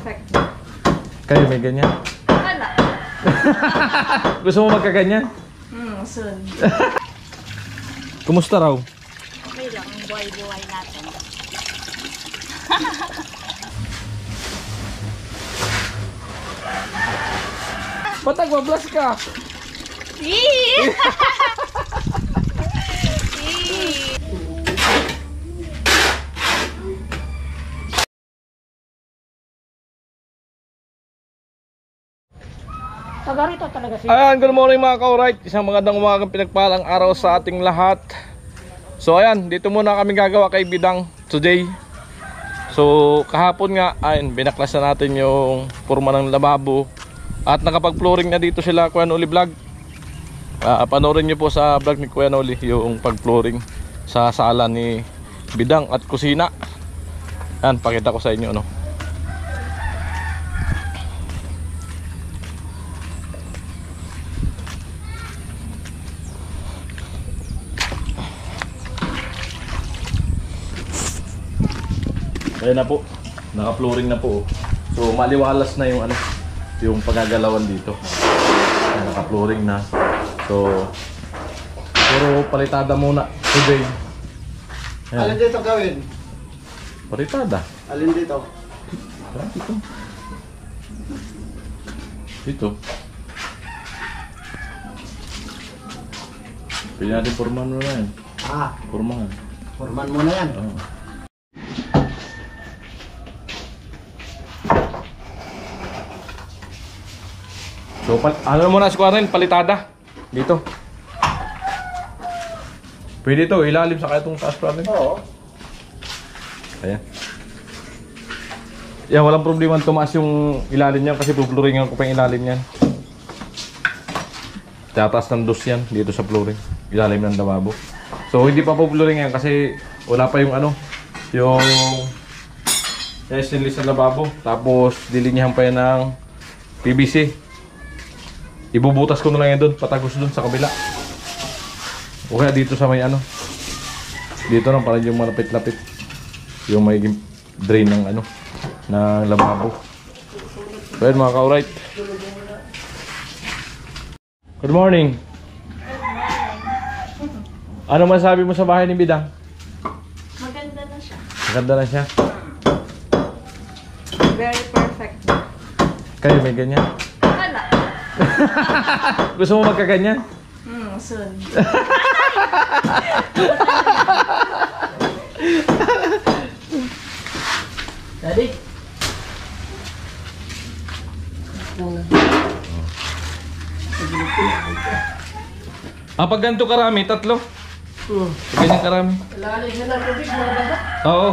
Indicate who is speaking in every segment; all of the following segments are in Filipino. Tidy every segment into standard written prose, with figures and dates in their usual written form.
Speaker 1: perfect.
Speaker 2: Kayo may ganyan?
Speaker 1: Wala.
Speaker 2: Gusto mo magkaganyan?
Speaker 1: Soon.
Speaker 2: Kumusta raw?
Speaker 1: Okay lang, ang buhay-buhay natin.
Speaker 2: Ba't nagwa-blast ka?
Speaker 1: Yee! Tagarito talaga siya.
Speaker 2: Ayan, good morning mga ka-alright. Isang magandang umagang pinagpalang araw sa ating lahat. So ayan, dito muna kami gagawa kay Bidang today. So kahapon nga, ayun, binaklas na natin yung forma ng lababo. At nakapag-flooring na dito sila Kuya Noli Vlog. Panoorin nyo po sa vlog ni Kuya Noli yung pag-flooring sa sala ni Bidang at kusina. Ayan, pakita ko sa inyo no. Ayan na po, naka-flooring na po. So maliwalas na yung ano, yung pagagalawan dito. Ayan, naka-flooring na. So puro palitada muna today. Ayan.
Speaker 3: Alin dito gawin?
Speaker 2: Palitada.
Speaker 3: Alin dito?
Speaker 2: Dito. Dito. Pwede natin forman mo na yan. Forman.
Speaker 3: Forman mo na yan.
Speaker 2: Oo. So, ano mo na si Quarren, palitada. Dito. Pwede ito, ilalim sa kaya itong taas Quarren.
Speaker 3: Oo.
Speaker 2: Ayan. Yan, walang problema tumaas yung ilalim niyan kasi pupluringan ko pa yung ilalim niyan. Tataas ng dos yan dito sa flooring. Ilalim ng lababo. So, hindi pa pupluringan kasi wala pa yung ano, yung stainless na lababo. Tapos, dilinyahan pa yan ng PVC. Ibubutas ko na lang yan doon, patagos doon sa kabila. O kaya dito sa may ano. Dito lang para yung malapit-lapit. Yung may drain ng ano, ng lababo. So yun mga ka-alright. Good morning. Ano masabi mo sa bahay ni Bidang?
Speaker 1: Maganda na siya.
Speaker 2: Maganda na siya.
Speaker 1: Very perfect.
Speaker 2: Kayo may ganyan?
Speaker 1: Wala.
Speaker 2: Gusto mo magkaganyan?
Speaker 1: Soon.
Speaker 3: Daddy?
Speaker 2: Pag ganito karami, tatlo. Ganyan karami.
Speaker 3: Lalim na ng tubig, mga baba.
Speaker 2: Oo.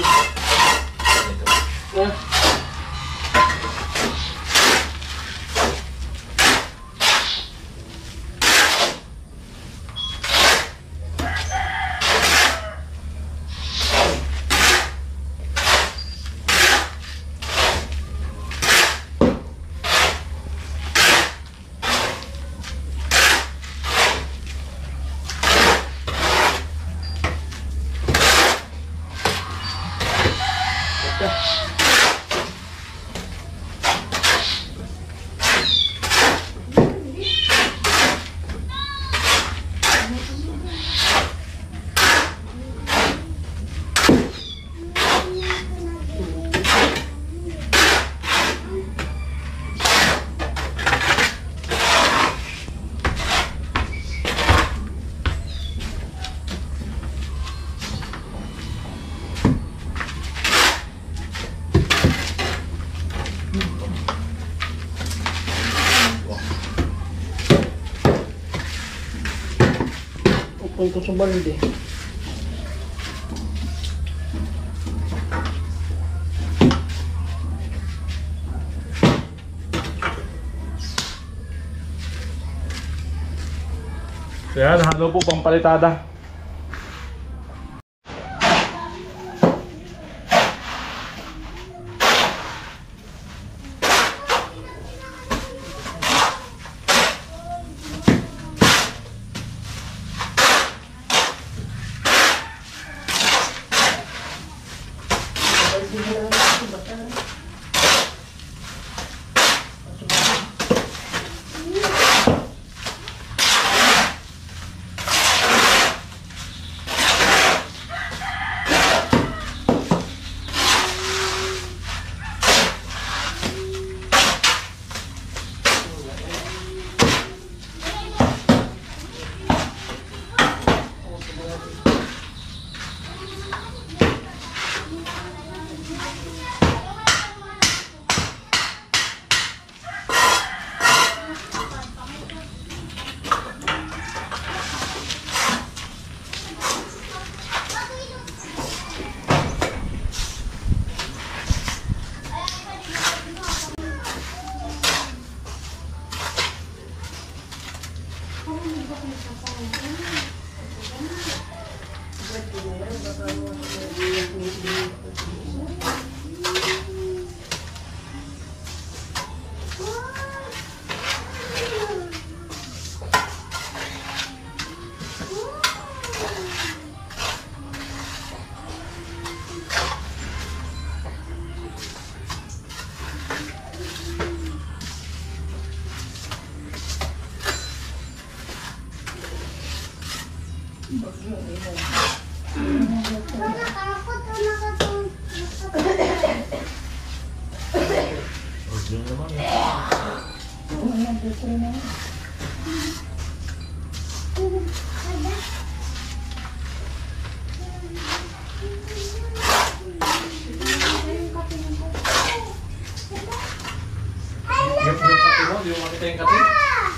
Speaker 3: Ah. Upon ko sa balde.
Speaker 2: So yan, halo po pang palitada.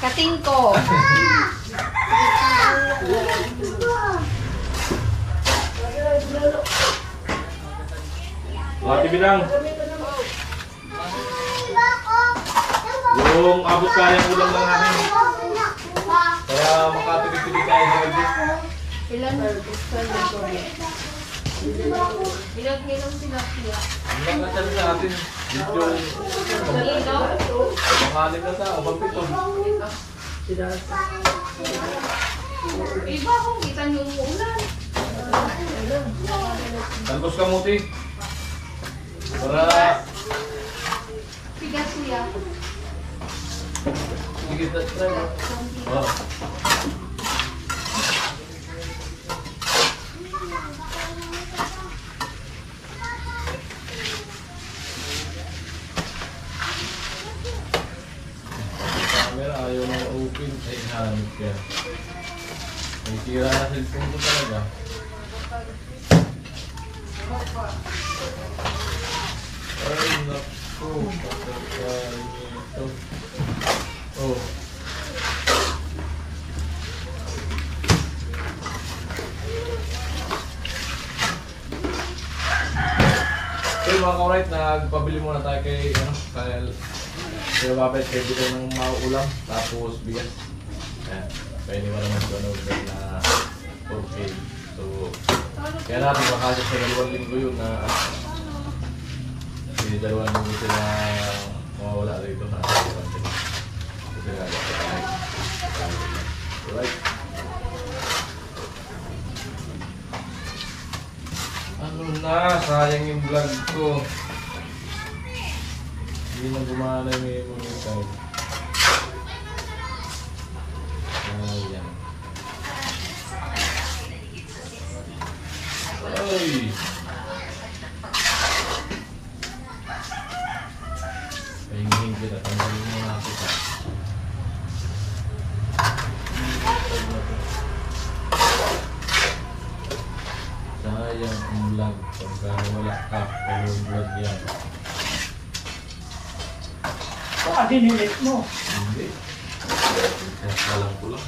Speaker 1: Kating ko.
Speaker 2: Ate Bilang. Yung abot kayang ulam lang natin. Kaya makatipid-tipid tayo sa budget.
Speaker 1: Ilan? Ilang sila.
Speaker 2: Ilang na sabi sa atin. Video. Makalim na sa abang pito.
Speaker 1: Iba kung kita nyo umuulan.
Speaker 2: Talbos ka muti. Para
Speaker 1: Pigas siya.
Speaker 2: sige na try. Oh. Camera ayaw na open. Ay, hanap ka. May tira na cellphone ko talaga. Ay, naku. Patay nito. Oh. mga ka-right, nagpabili muna tayo kay kay Babet, kay bigay ng mauulam, tapos bigas. Ayan, kaya hindi mo naman ito na 4K. So, kaya natin makasya sa 2 linggo yun na hindi 2 linggo sila mawawala rito na asiran sila. Kasi nga, tayo. Alright. Ano na, sayang yung vlog ko. Hindi na gumana yung memory card. Sayang. Ay! Pahingin kita, tanggalin mo na kita. Sayang ang vlog pagka wala ka, pero yung vlog yan.
Speaker 3: Baka dinilit mo.
Speaker 2: Hindi. Walang ko lang.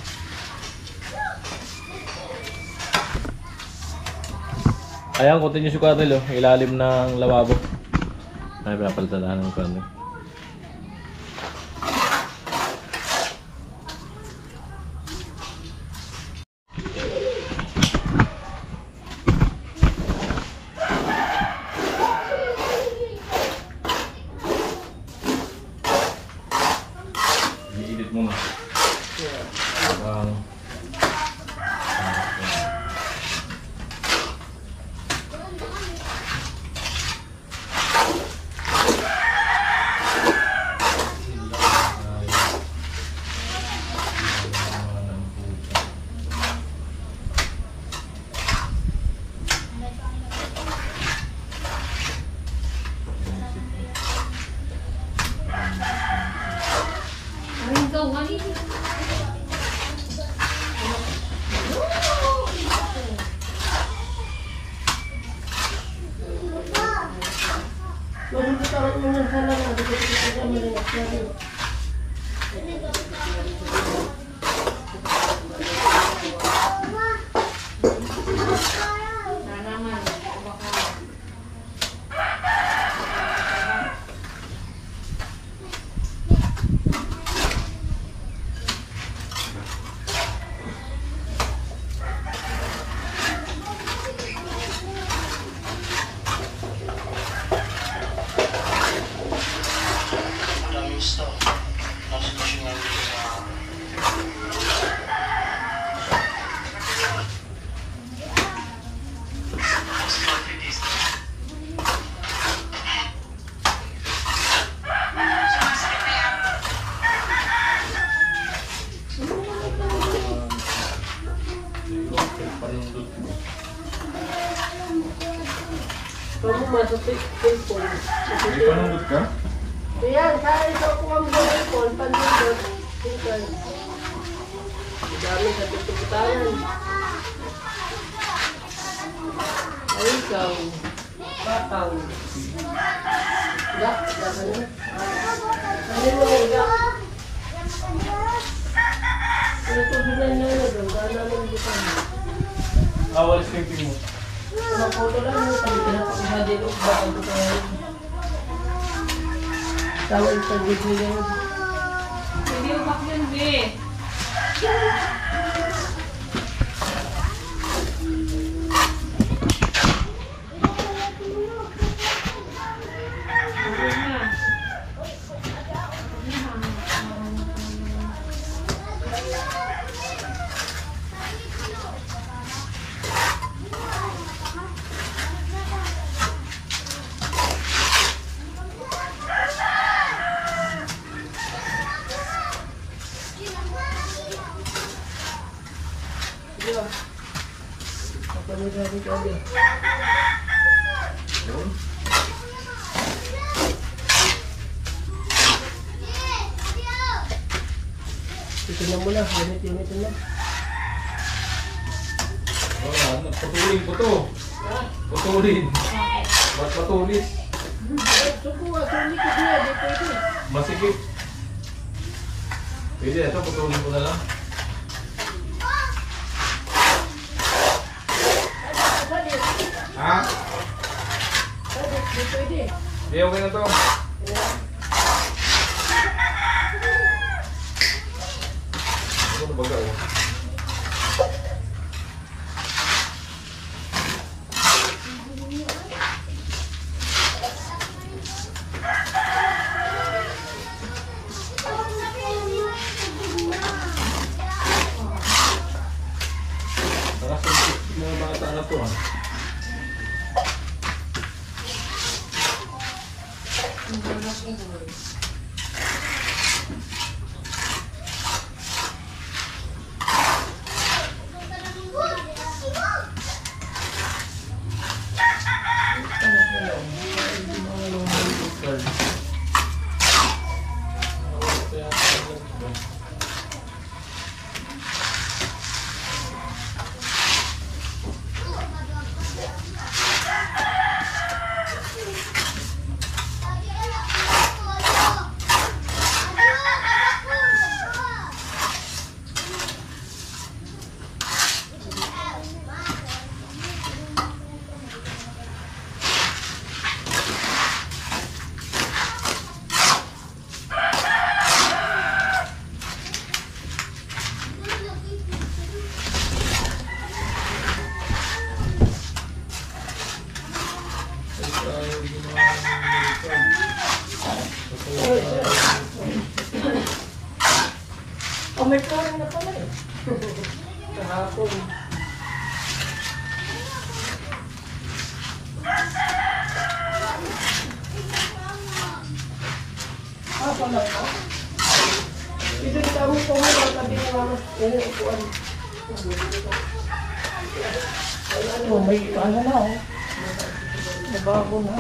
Speaker 2: Ayan, continue si Quarnel, ilalim ng lababo. Ay, pinapalitan ng Quarnel. I-edit mo na.
Speaker 1: Ayun daw, mali.
Speaker 3: Magkakaroon mo ng sana na. Dito ka malingat natin.
Speaker 1: Na naman, baka.
Speaker 3: Kamu masuk ke telepon.
Speaker 2: May panundot ka?
Speaker 3: Ayan, kaya ito ko ang telepon. Pandundot. Tingkan. Dami sa tutuputanan. Ay, ikaw. Bataw. Gak, gak na. Ano mo, gak? Ano ito ginana na doon? Gana mo dito.
Speaker 2: Walis thinking mo.
Speaker 3: Nakoto lang mo. Sabi ko na sa dito. Bakal ko tayo. Tawag sa video yan.
Speaker 1: Hindi umak yun, be.
Speaker 3: Kapag-gabi ka din. Ito na muna, unit na.
Speaker 2: Putulin ko to. Putulin. Ba't patulis?
Speaker 3: Suko, sulit ko siya, di pwede.
Speaker 2: Masikip. Pwede, ito putulin ko na lang. Ha?
Speaker 3: Di pwede.
Speaker 2: Hindi, okay na to. Ano na baga oh? Nakasunod mga bata na to ah.
Speaker 3: Oh, may flooring na pala eh. Kahapon. Pala ka? Ito yung tamo ko mo, sabi ni mama, yung upuan. Ano, may ano na oh. Nabago na.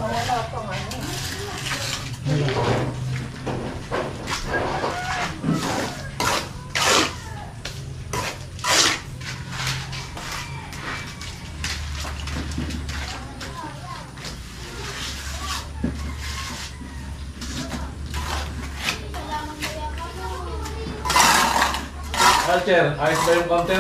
Speaker 3: Wala pang ano.
Speaker 2: Alcher, ayos ba yung counter?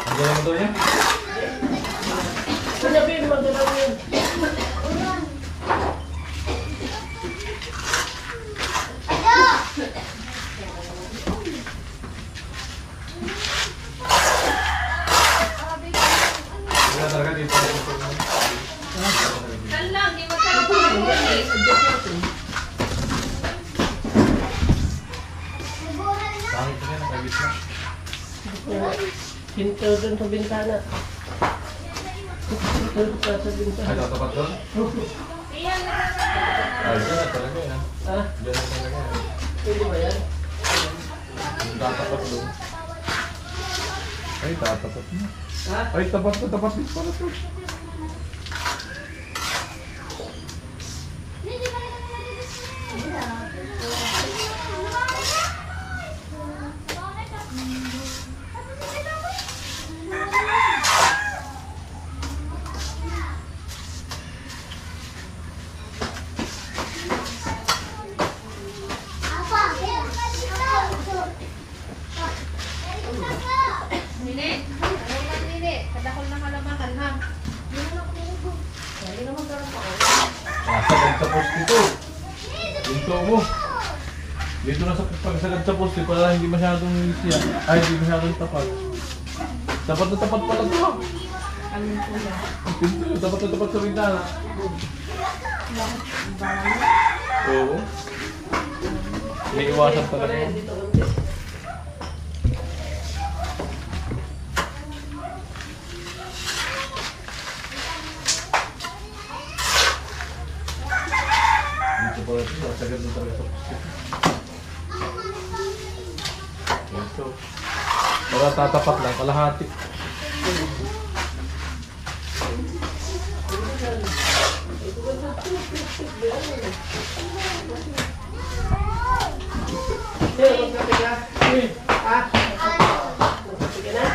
Speaker 2: Ang galing mo daw niya?
Speaker 3: Sabihin mo, dalaw yun.
Speaker 2: Wala talaga dito.
Speaker 1: Lang, di mo tayo pag-ulit.
Speaker 2: Bakit ka na? Nagis na.
Speaker 3: Hinto doon sa bintana. Hinto sa bintana.
Speaker 2: Ay, tatapat doon?
Speaker 1: Iyan na.
Speaker 2: Ay, dyan na talaga yan.
Speaker 3: Ha?
Speaker 2: Dyan na talaga yan.
Speaker 3: Pwede ba yan?
Speaker 2: Yung tatapat doon. Ay, tatapat na.
Speaker 3: Ha?
Speaker 2: Ay, tapat na, tapat din pala to.
Speaker 1: Nini, ano man nini? Kadakol na kalamakan ha. Hindi naman sarap ako.
Speaker 2: Sagad sa poste to. Pinto mo. Dito na sa pagsagad sa poste para hindi masyadong siya. Ay, hindi masyadong tapat. Tapat na tapat pala to.
Speaker 1: Amin po na.
Speaker 2: Pinto, tapat na tapat sa bintana. Oo. May iwasan talaga.
Speaker 3: Dito konti.
Speaker 2: Dito pala ito, sagad na talaga sa poste. Ito. Para tatapat lang, kalahati.
Speaker 3: Sir, magkape ka? Ha? Magkape ka na?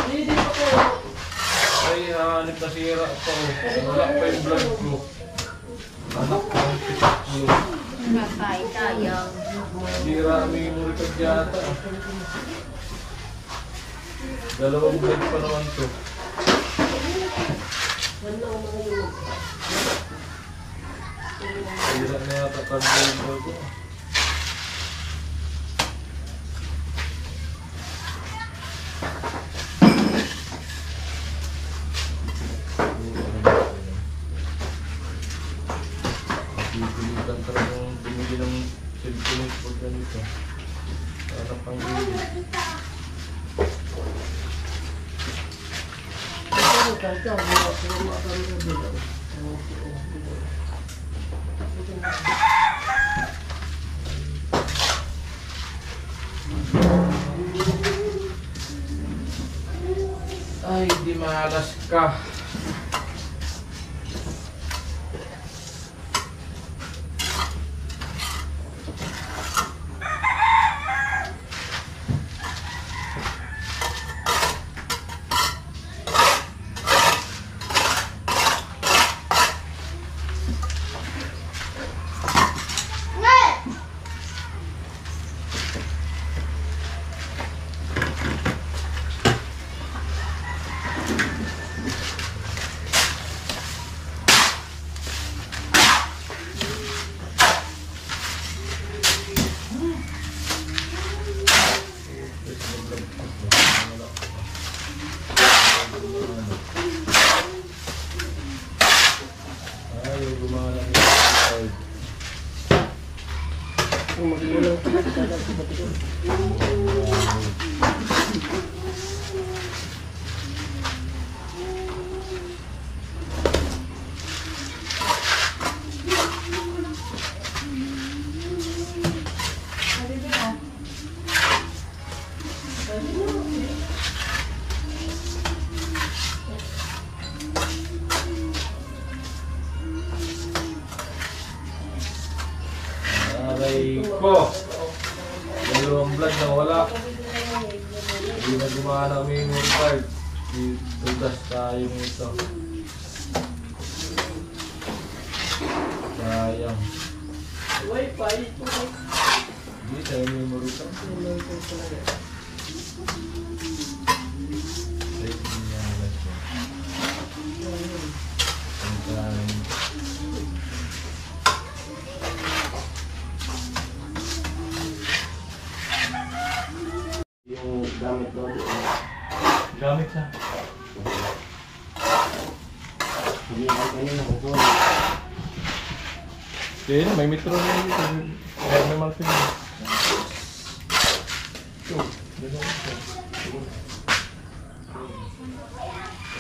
Speaker 3: Hindi pa ko.
Speaker 2: Ay, hanip na sira pa ko. Wala pa yung blood ko. Anak ko ang pitak mo.
Speaker 1: Nakay tayo.
Speaker 2: Sira ang memory card yata. Dalawang blood pa naman to. Sira na yata card ko. Pipilitan talagang bumili ng cellphone pag ganito. Para pang-gili. Ay, di malas ka. Ayaw gumana ng card. Aray ko! Dalawang blood na wala. Hindi na gumana ang memory card. Tugas tayo nito. Sayang.
Speaker 3: Wi-Fi ito.
Speaker 2: Hindi tayo memory card. Ay, hindi niya alas ko. Ang kain.
Speaker 3: Yung gamit doon.
Speaker 2: Gamit siya.
Speaker 3: Hindi ako kanina kukuha.
Speaker 2: Hindi, may metro na yun. Kaya may market na. Ito.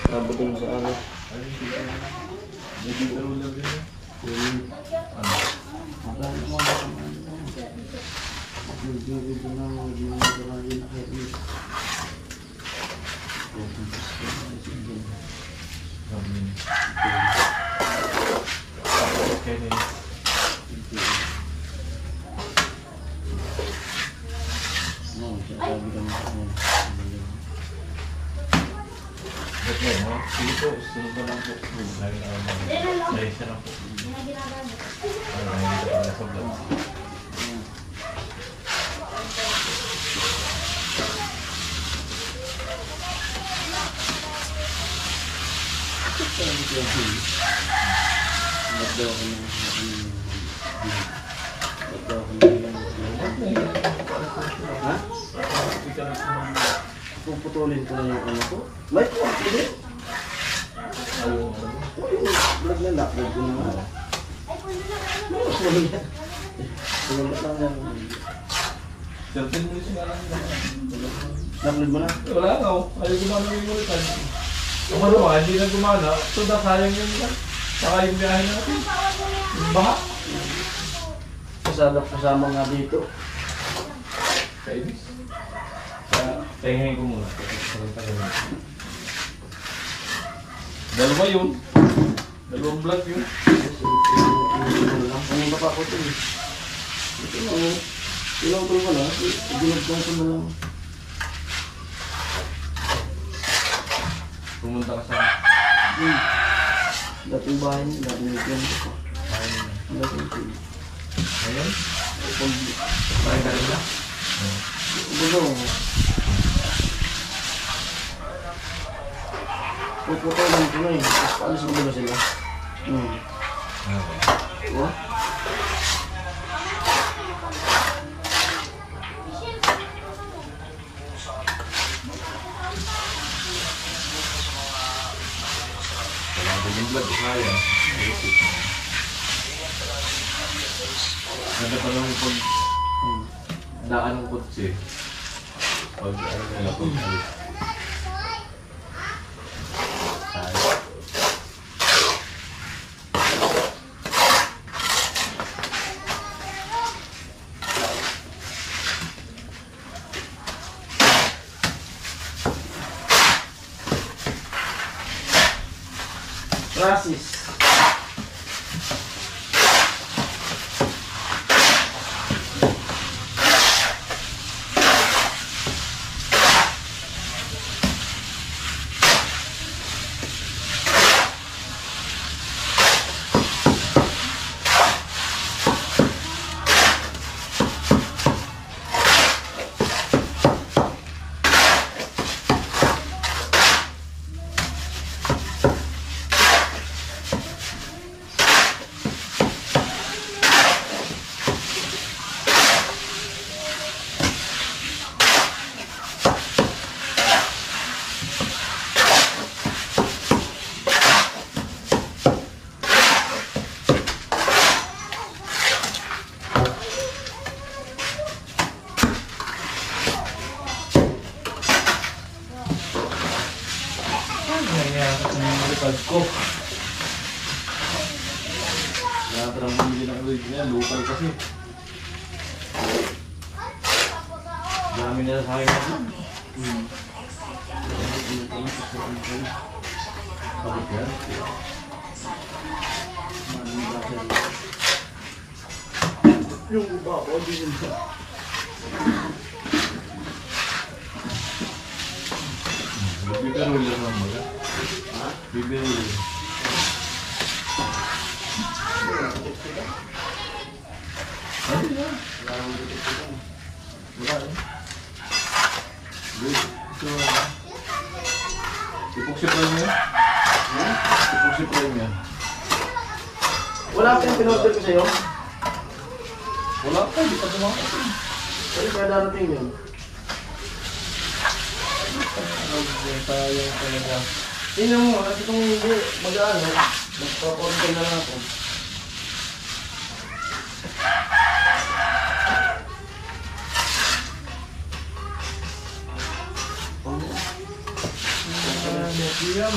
Speaker 3: Sabutin mo sa ano.
Speaker 2: May metro lang din. Ano? Okay din. Okay, no? Sige po, sunod na lang po. Lagi na lang. Lagi siya lang po. Ay, hindi ka pala sa vlog.
Speaker 3: Ha? Puputulin ko na yung ano ko. Light ko, hindi. Vlog na lock, vlog ko na nga. Sulit lang yan.
Speaker 2: Certain mo siya lang.
Speaker 3: Na-upload mo na?
Speaker 2: Wala nga, ayaw gumana yung memory card. Kung ano nga, hindi na gumana, so sayang yun lang. Saka yung biyahe natin. Yung baha.
Speaker 3: Kasama nga dito.
Speaker 2: Kaibis. Kaya, tingin ko muna. Dalawa yun. Dalawang vlog yun.
Speaker 3: Ang baka ko ito eh. Ito na oh. Pinutol ko na. Ginagdang ko na lang.
Speaker 2: Pumunta ka sa...
Speaker 3: Dating bahay niya. Dating bigyan ko. Dating ko.
Speaker 2: Ayun?
Speaker 3: Bahay ka rin na. Bulong. Puputulan ko na eh. Tapos paalis mo ba sila? Diba?
Speaker 2: Walang biging vlog. Kaya. Ganda pa lang pag... daan ng kutsi. Pag ano nila pag alis.
Speaker 3: Francis.
Speaker 2: Ko. Natrang bumili ng oil niya, local kasi. Dami na sa akin ako. Bakit yan?
Speaker 3: Yung iba ko, di yun.
Speaker 2: Bibigyan ulit lang mga. Bibigyan ulit. Ano yan? Wala eh. Ipuksipray mo yan? Ipuksipray mo yan?
Speaker 3: Wala kang pinorder ko sa'yo?
Speaker 2: Wala pa, di pa tumakot.
Speaker 3: Ano kaya darating yun?
Speaker 2: Sayang talaga.
Speaker 3: Tingnan mo, kasi kung hindi mag-ano, magpaportal na lang ako.
Speaker 2: Yan.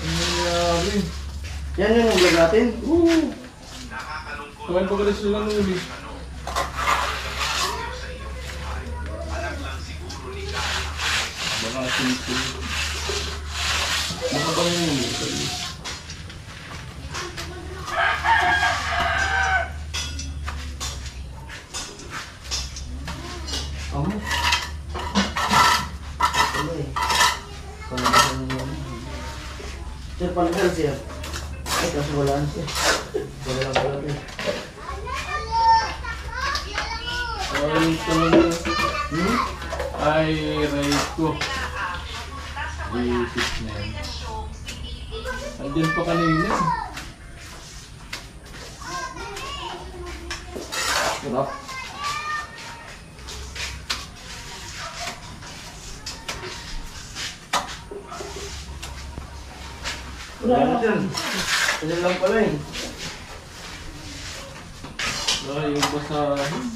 Speaker 2: Ano nangyari?
Speaker 3: Yan yung vlog natin?
Speaker 2: Kumain pa galis sila nung uli. Baka simple. Baka bang yung uli?
Speaker 3: Ano? Ano eh? Sir, palagal siya. Ay, kaso walaan siya. Wala lang pala rin.
Speaker 2: Ay, talaga. Ay, right ko. Isip na yan. Andyan pa kanina. Sarap.
Speaker 3: Wala na dyan. Kanya lang pala eh.
Speaker 2: Ay, yung basahin.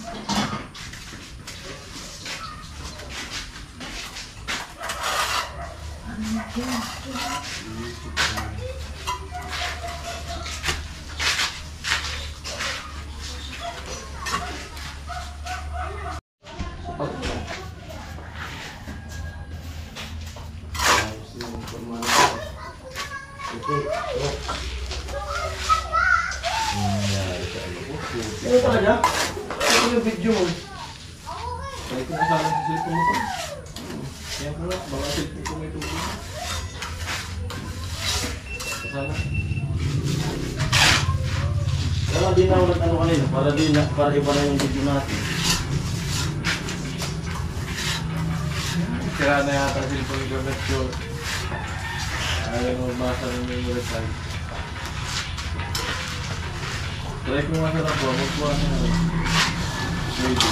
Speaker 3: video mo.
Speaker 2: Try ko na sana sa cellphone mo to. Yan ko lang, baka cellphone ko may tubig. Sana.
Speaker 4: Wala din ako nag-ano kanina, para iba na yung video natin.
Speaker 2: Sira na yata ang cellphone ni Gabet ko. Ayaw mo magbasa ng memory card. Try ko nga sa rabo, magkuha na yun. Maybe.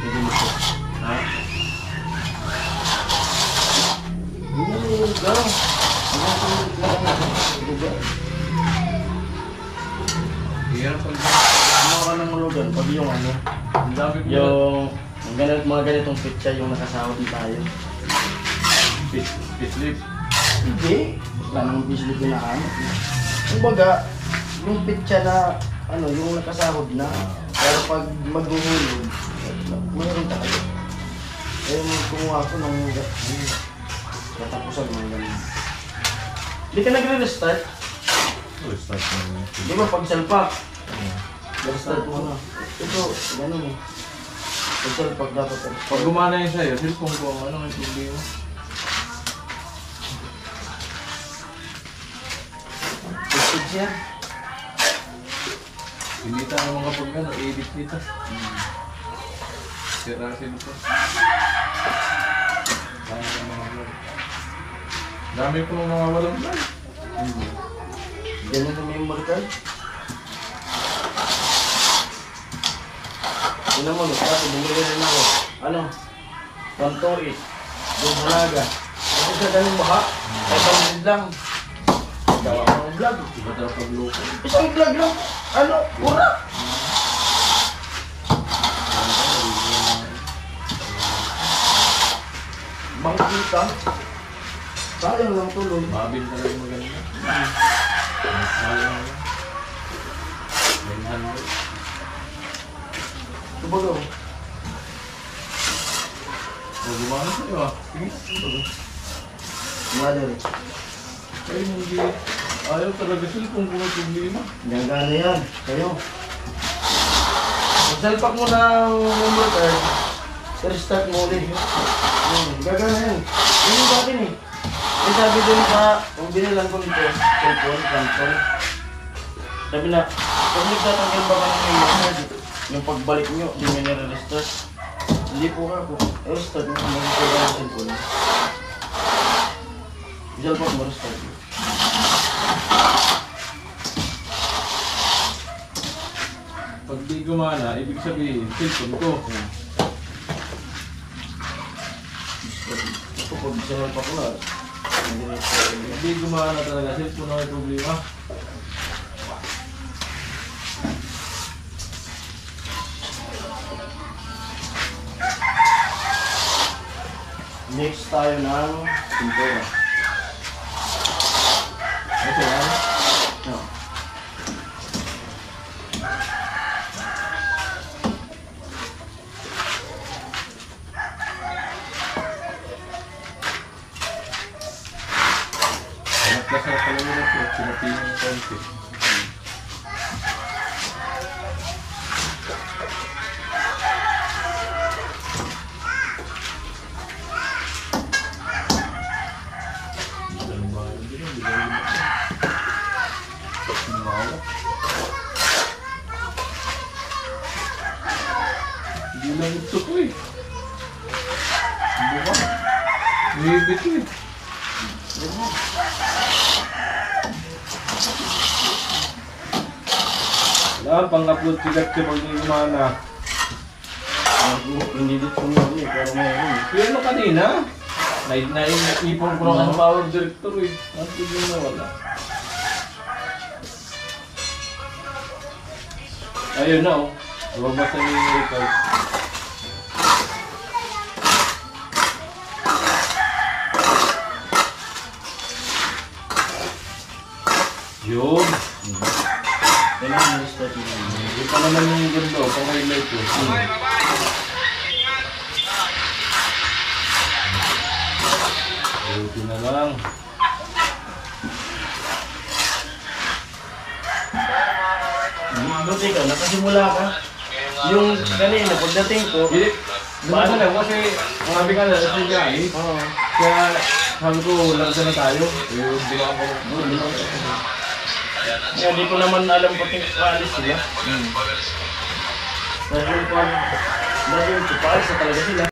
Speaker 2: Maybe mo po. Ha?
Speaker 4: Gano'n.
Speaker 2: Hirap pag
Speaker 4: Ano ka ng lugan? Pag yung ano,
Speaker 2: ang dami ko
Speaker 4: yung mga ganitong pizza yung nakasahod tayo.
Speaker 2: Pislip.
Speaker 4: Hindi. Wala namang bislip na ano. Kumbaga, yung pizza na ano, yung nakasahod na. Pero pag maghuhulog, mayroon tayo. Eh, kumuha ko ng natapusan mga ganun. Hindi ka nagre-restart?
Speaker 2: Start na.
Speaker 4: Di ba pag salpak? Restart mo na. Ito, ganun eh. Pag salpak dapat
Speaker 2: Pag gumana yun sa'yo, cellphone ko, ano ang problema?
Speaker 4: Tested siya.
Speaker 2: Hindi tayo mga pag ano, edit dito. Sira cellphone. Dami ng mga vlog. Dami po mga walang vlog.
Speaker 4: Ganun na memory card. Ina mo, kasi bumili rin ako. Ano? 128. Doon halaga. Kasi sa ganun baha, 500 lang. Gawa ko ng vlog.
Speaker 2: Iba daw pagloko.
Speaker 4: Isang vlog lang. Ano? Pura! Bangkita. Sayang lang tuloy.
Speaker 2: Mabin talaga maganda. Sayang lang. 900.
Speaker 4: Kumbaga.
Speaker 2: O, gumana sa'yo ah. Sige.
Speaker 4: Mother.
Speaker 2: Ay, hindi. Ayaw talaga cellphone ko may problema.
Speaker 4: Gagana yan. Kayo. Salpak mo ng memory card. Restart mo ulit. Gagana yan. Yun yung akin eh. May sabi dun sa, kung binilang ko nito, cellphone, console. Sabi na, pag nagtatanggal ba ka ng memory card, yung pagbalik nyo, di may nire-restart. Hindi po ka po. Restart mo kung mag-restart ka ng cellphone. Salpak mo, restart mo.
Speaker 2: Pag di gumana, ibig sabihin, cellphone ko.
Speaker 4: Ito pag salpak ko na, hindi na
Speaker 2: Pag di gumana talaga, cellphone na may problema.
Speaker 4: Next tayo ng pintura.
Speaker 2: Ito yan.
Speaker 4: No.
Speaker 2: Anak na sa pala nila po, pinapihin yung konti. Hindi lang ito ko eh. Buka. Nibit eh. Wala, pang-upload si Gatsi pag hindi gumana.
Speaker 4: Hindi dito mo eh, pero mayroon eh.
Speaker 2: Pero no kanina, ipon ko lang ang power director eh. At bigyan na wala. Ayun na oh. Lumabas na yung record. Yun.
Speaker 4: Kailangan mo restart mo.
Speaker 2: Hindi pa naman yung ganda oh, pang-highlight ko. Buti na lang.
Speaker 4: Buti ka, nakasimula ka. Yung kanina, pagdating ko,
Speaker 2: Basta lang kasi sabi ka na sa Johnny.
Speaker 4: Oo.
Speaker 2: Kaya sabi ko, lagda na tayo. Di ba ako?
Speaker 4: Kaya di ko naman alam pati paalis sila. Dahil paalis na talaga sila.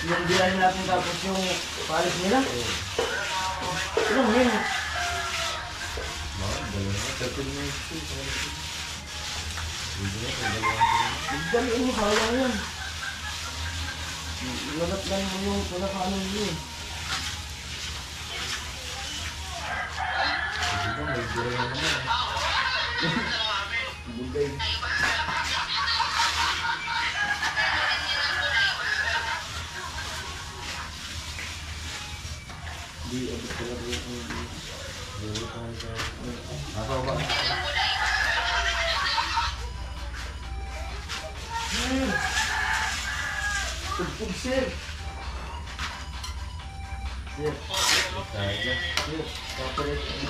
Speaker 4: Yung biyahe natin tapos yung paalis nila. Ano yun? Magdaliin mo kaya yan. Lagat lang mo yung pinakaano nyo eh. Bugay. Di abot ko lang
Speaker 2: Ako ba?
Speaker 4: Tugtog sir. Sir. Sir. Sir.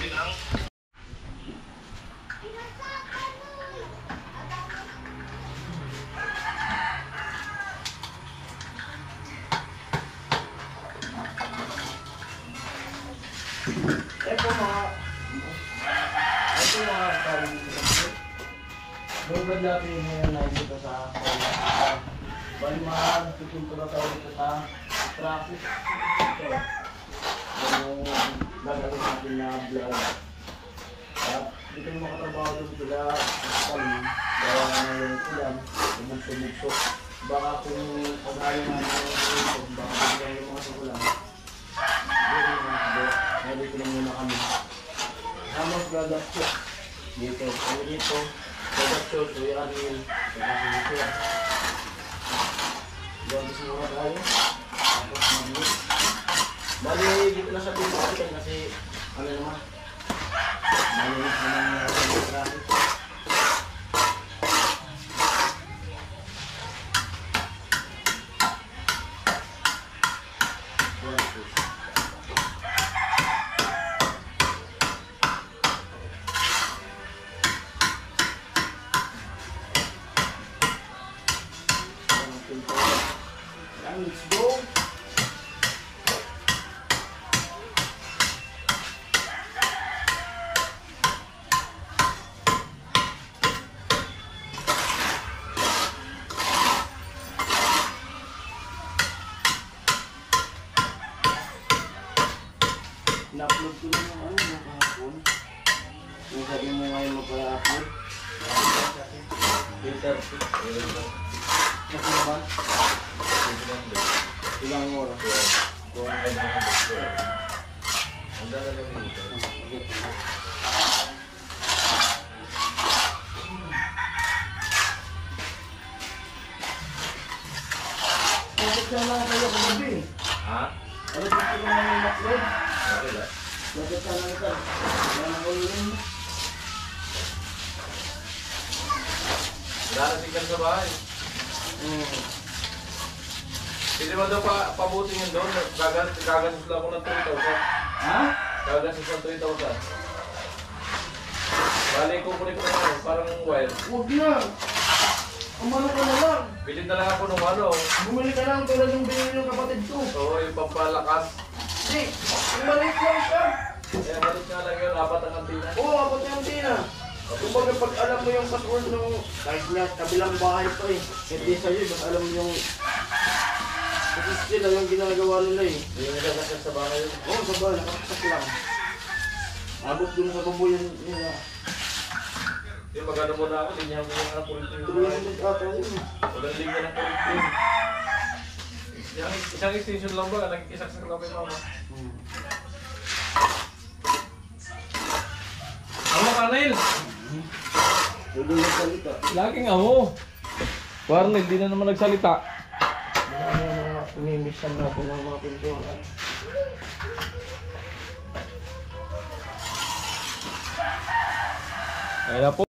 Speaker 4: Ito mga karin dito kasi. Bugad natin yung na dito sa bali magtutuntura tayo dito sa traffic. Ito. Yung gagawin natin na vlog. At dito yung makatrabaho doon sila kami. Gawa na yung ulam. Bumugso-bugso. Baka kung pag-ayaw natin yung baka bigyan yung mga ulam. Dito lang muna kami. Hamos gagatso. Dito. Kami dito. Gagatso. Tuyan yun. Gagatso dito. Gagatso muna tayo. Tapos mag-mix. Bali, dito na sa pinto kasi ano naman. Malinis naman yung traffic. Let's go. Na-upload ko na yung ano, yung kahapon. Yung sabi mo ngayon magpa-upload. Filter. Kasi naman. Ilang oras? Bakit ka lang kayo kagabi?
Speaker 2: Ha?
Speaker 4: Ano ba ito naman yung upload?
Speaker 2: Okay ba?
Speaker 4: Bakit ka lang ito? Wala na ko yun.
Speaker 2: Darating ka sa bahay. Hindi mo daw pabutin yun doon. Gagasos lang ako ng 3,000.
Speaker 4: Ha?
Speaker 2: Gagasos ng 3,000. Bali, kukunin ko na parang wire.
Speaker 4: Huwag na! Umano ka na lang!
Speaker 2: Bilhin na lang ako ng ano.
Speaker 4: Bumili ka lang tulad yung binili ng kapatid ko.
Speaker 2: Oo, yung pampalakas.
Speaker 4: Hindi! Yung maliit lang siya!
Speaker 2: Eh, malit nga lang yun. Apat ang antina.
Speaker 4: Oo, abot yung tina. Kumbaga pag alam mo yung password ng kahit nga kabilang bahay pa eh. Hindi sa'yo, mas alam mo yung... Kasi sila yung ginagawa nila eh.
Speaker 2: Hindi yung nagkakasal sa bahay yun.
Speaker 4: Oo, sa bahay, nakakasak lang. Abot dun sa babuyan nila.
Speaker 2: Yung magano muna ako, linyahan mo yung kulit yung
Speaker 4: Tuloy yung ata yun.
Speaker 2: walang linya ng kulit yun. Isang extension lang ba? Nag-isaksak lang kay mama. Ano ka, Neil?
Speaker 4: Tuloy yung salita.
Speaker 2: Laging amo. Warnel, di na naman nagsalita.
Speaker 4: Sinimisan natin ang mga pintura.
Speaker 2: Ayan na po.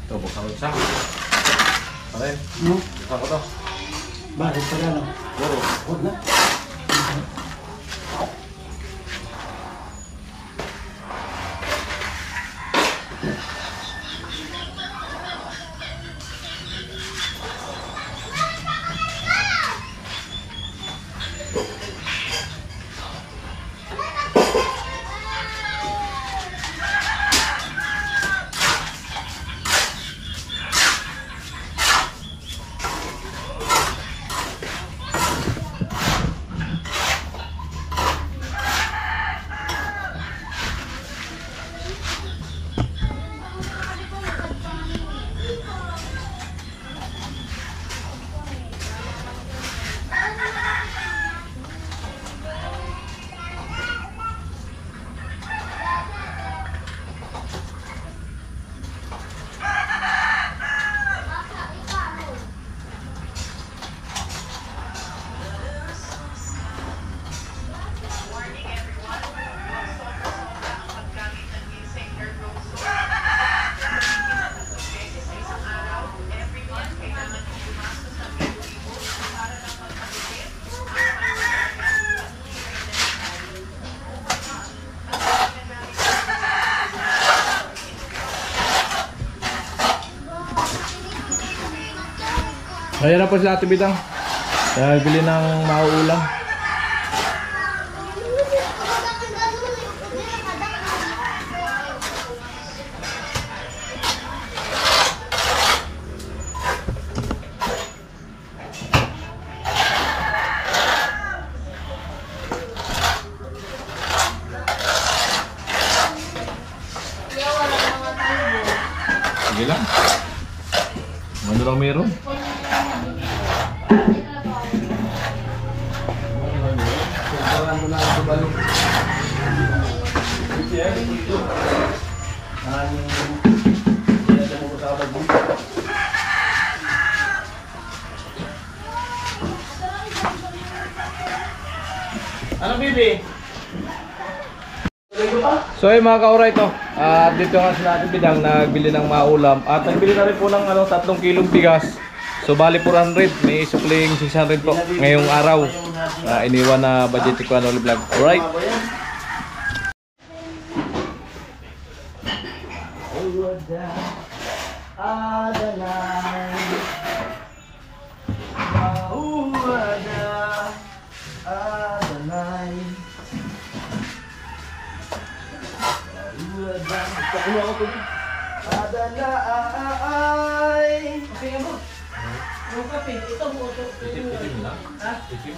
Speaker 2: Ito, buksan ko isa. Pare, buksan ko to.
Speaker 4: Bakit pa gano'n?
Speaker 2: Puro.
Speaker 4: Huwag na.
Speaker 2: Ayan na po sila Ate Bidang. Bili ng mauulam. Sige lang. Ano lang meron?
Speaker 4: Mo na ako balik.
Speaker 2: Ano bibi? So ay mga kauray to. At dito nga sila Ate Bidang nagbili ng maulam. At nagbili na rin po ng 3 kilong bigas. So bali 400, may supling 600 po ngayong araw. Iniwan na budget ko ano vlog. Alright.
Speaker 3: Yung kape, ito mo ito.
Speaker 2: Itim lang.
Speaker 3: Ha?
Speaker 2: Itim.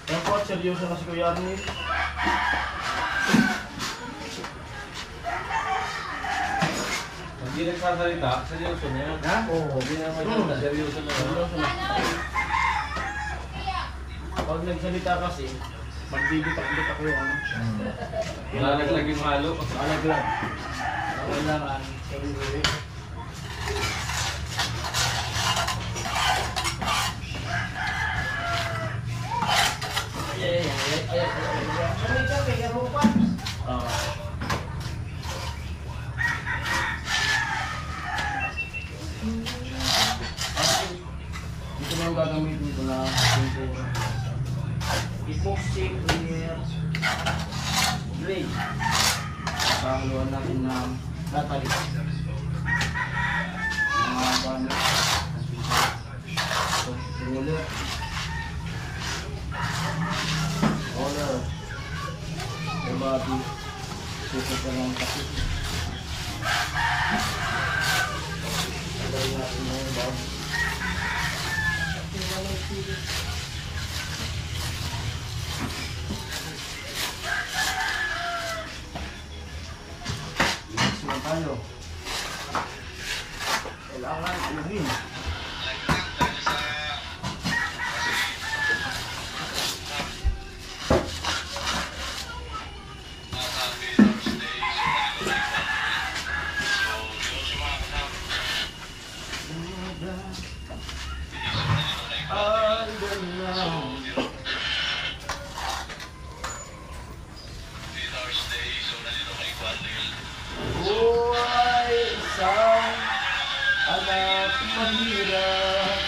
Speaker 4: Yan po, seryoso na si Kuya Arnie.
Speaker 2: Hindi nagsasalita, seryoso na yan.
Speaker 4: Ha? Oo.
Speaker 2: Hindi na seryoso na yan.
Speaker 4: Pag nagsalita kasi, magbibitak-bitak yung ano.
Speaker 2: Lalaglag yung halo.
Speaker 4: Malaglag. Kailangan, sarili.
Speaker 3: Kami ka, kaya rupan.
Speaker 4: Dito na yung gagamitin ko na pintura. Epoxy clear blade. Pakaluan natin ng tatalik. Mga banner. Roller. Roller. Bobby. Susunod ka ng takip. Lagay natin na yung bob. Ilis na tayo. Kailangan ilumin. Buhay isang anak mahirap.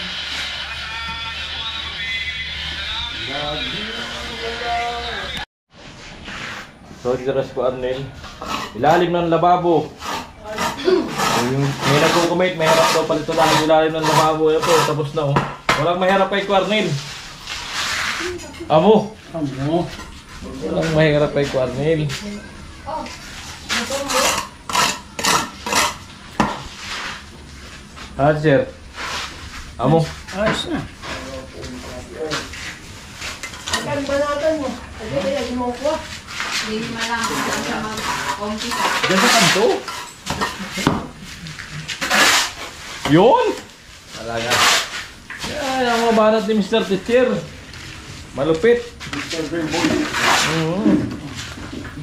Speaker 2: So dito rin po Arnel. Ilalim ng lababo. May nagko-comment, mahirap daw palito lang yung ilalim ng lababo. Yan po, tapos na oh. Walang mahirap kay Arnel. Amo.
Speaker 4: Ano?
Speaker 2: Walang mahirap kay Arnel.
Speaker 1: Oh,
Speaker 2: Ah, sir. Amo.
Speaker 3: Ayos na. Ang banatan mo. Kasi lagi mo ko.
Speaker 1: hindi malang sa mag-umpisa.
Speaker 2: Diyan sa kanto. Yun. Talaga. Yan ang mga banat ni Mr. Teacher. Malupit.
Speaker 4: Mr. Greenboy.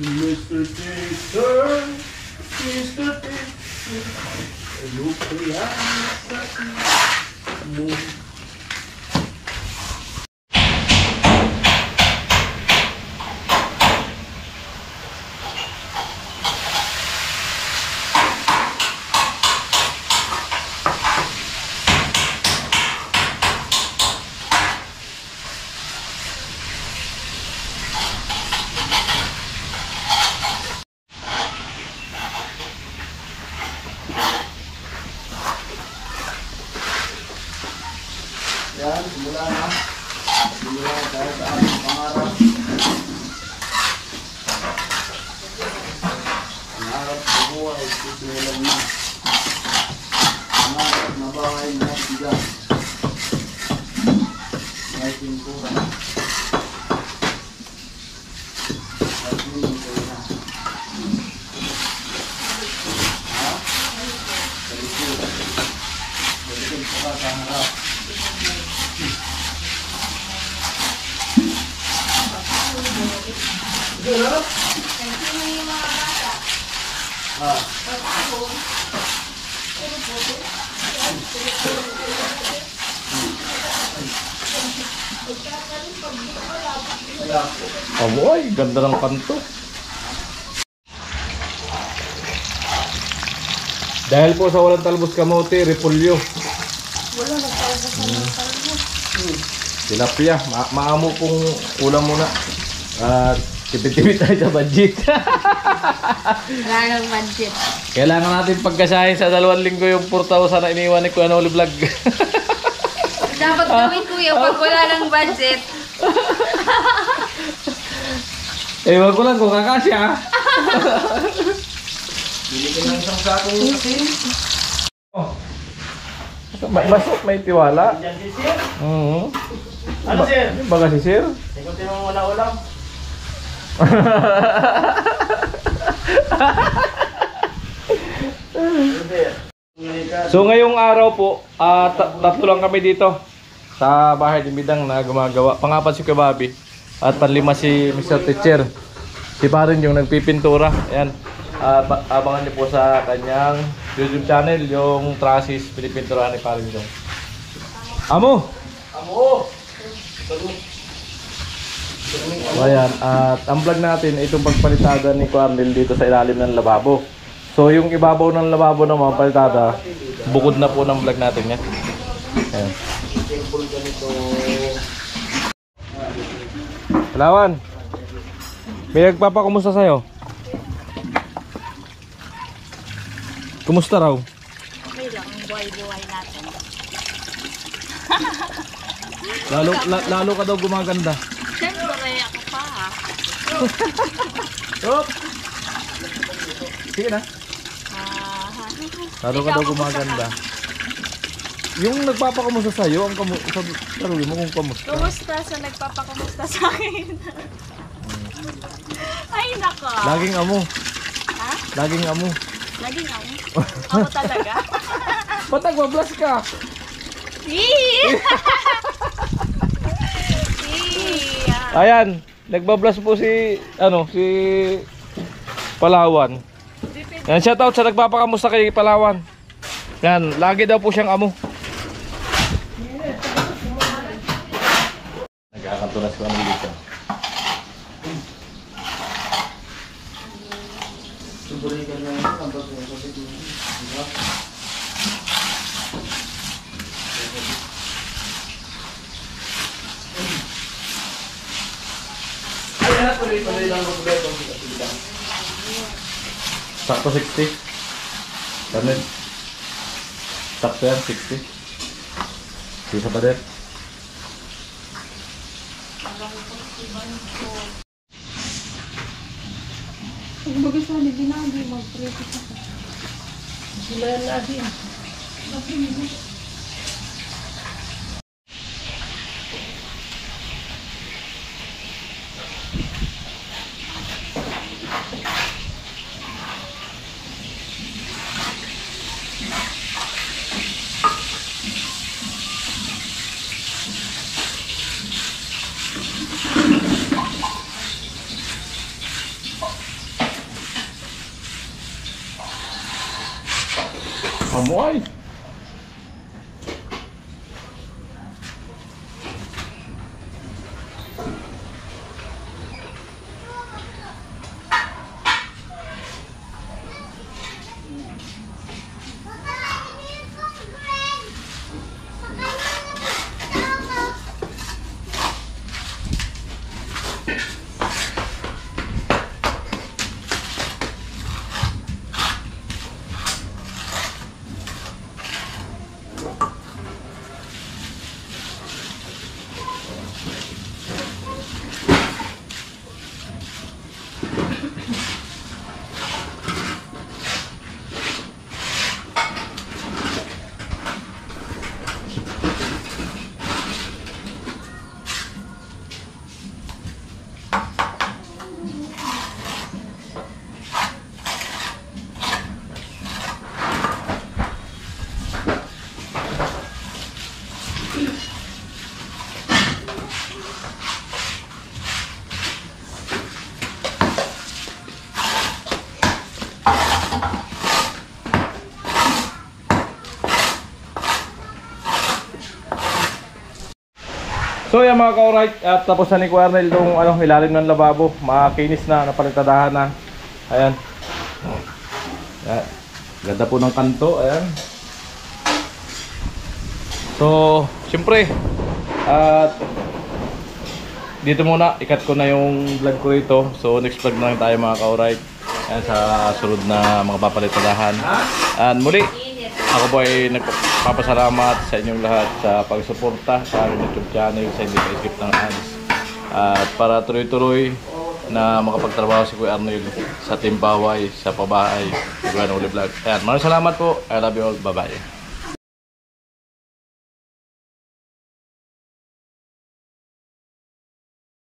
Speaker 4: Mr. Teacher. Mr. Teacher. Lupa sa mo. Yan, simula na. Simula na tayo sa ating pangarap. Pangarap sa buhay, susimulan na. Pangarap na bahay na bigas. May pintura. At hinintay na. Ha? Sa likod. Sa likod pa sa harap.
Speaker 1: Kasi may mga bata.
Speaker 4: Ah.
Speaker 1: Pag-ako,
Speaker 2: Aboy, ganda ng kanto. Dahil po sa walang talbos kamote, repolyo.
Speaker 3: Wala na talbos ng talbos.
Speaker 2: Tilapia, maamo pong ulam muna. At tipid-tipid tayo sa budget.
Speaker 1: wala nang budget.
Speaker 2: Kailangan natin pagkasahin sa 2 linggo yung 4,000 na iniwan ni Kuya Noli Vlog.
Speaker 1: Dapat gawin kuya pag wala nang budget.
Speaker 2: Ewan ko lang kung kakasya.
Speaker 4: Bili ko ng isang sakong asin.
Speaker 2: Oh. Masok, may tiwala.
Speaker 4: Diyan si Sir.
Speaker 2: Ano
Speaker 4: Sir?
Speaker 2: Baga si Sir?
Speaker 4: Ikutin mo wala ulam.
Speaker 2: So ngayong araw po, tatlo lang kami dito. sa bahay ni Bidang na gumagawa. Pangapat si Kuya Bobby at panlima si Mr. Teacher. Si Parin yung nagpipintura. Ayan. Abangan niyo po sa kanyang YouTube channel yung Trasis pinipinturahan ni Parin Bidang. Amo!
Speaker 4: Amo!
Speaker 2: Ayan, at ang vlog natin ay itong pagpalitada ni Quarnel dito sa ilalim ng lababo. So yung ibabaw ng lababo naman palitada, bukod na po ng vlog natin yan. Ayan. Palawan, may nagpapakumusta sa'yo? Kumusta raw?
Speaker 1: Okay lang, ang buhay-buhay natin.
Speaker 2: Lalo ka daw gumaganda.
Speaker 1: Siyempre, ako pa ha.
Speaker 2: Yup! Sige na. Lalo ka daw gumaganda. Yung nagpapakamusta sa'yo, ang sabi mo kung kamusta.
Speaker 1: Kumusta sa nagpapakamusta sa akin? Ay, nako.
Speaker 2: Laging amo.
Speaker 1: Ha?
Speaker 2: Laging amo.
Speaker 1: Laging ako. Ako talaga.
Speaker 2: Ba't nagbablast ka?
Speaker 1: Eee!
Speaker 2: Ayan, nagbablast po si Palawan. Yan, shoutout sa nagpapakamusta kay Palawan. Yan, lagi daw po siyang amo. Nagkakanto na si Juan dito. Sakto 60. Kanin. Sakto yan, 60. Bisa pa din.
Speaker 1: Kumbaga sa hindi binabi, mag-prepare ka.
Speaker 3: Sila natin.
Speaker 2: Amoy. So yan mga ka-alright, at tapos na ni Quarnel itong ilalim ng lababo. Makinis na, napalitadahan na. Ayan. Ayan. Ganda po ng kanto. Ayan. So, siyempre, at dito muna, ikat ko na yung vlog ko rito. So next vlog na lang tayo mga ka-alright. Ayan, sa sunod na mga papalitadahan. And muli, ako po ay nagpapasalamat sa inyong lahat sa pagsuporta sa aking YouTube channel, sa hindi ka-skip ng ads. At para tuloy-tuloy na makapagtrabaho si Kuya Arnold sa Timbaway, sa pabahay, Kuya Arnold Vlog. Ayan, maraming salamat po. I love you all. Bye-bye.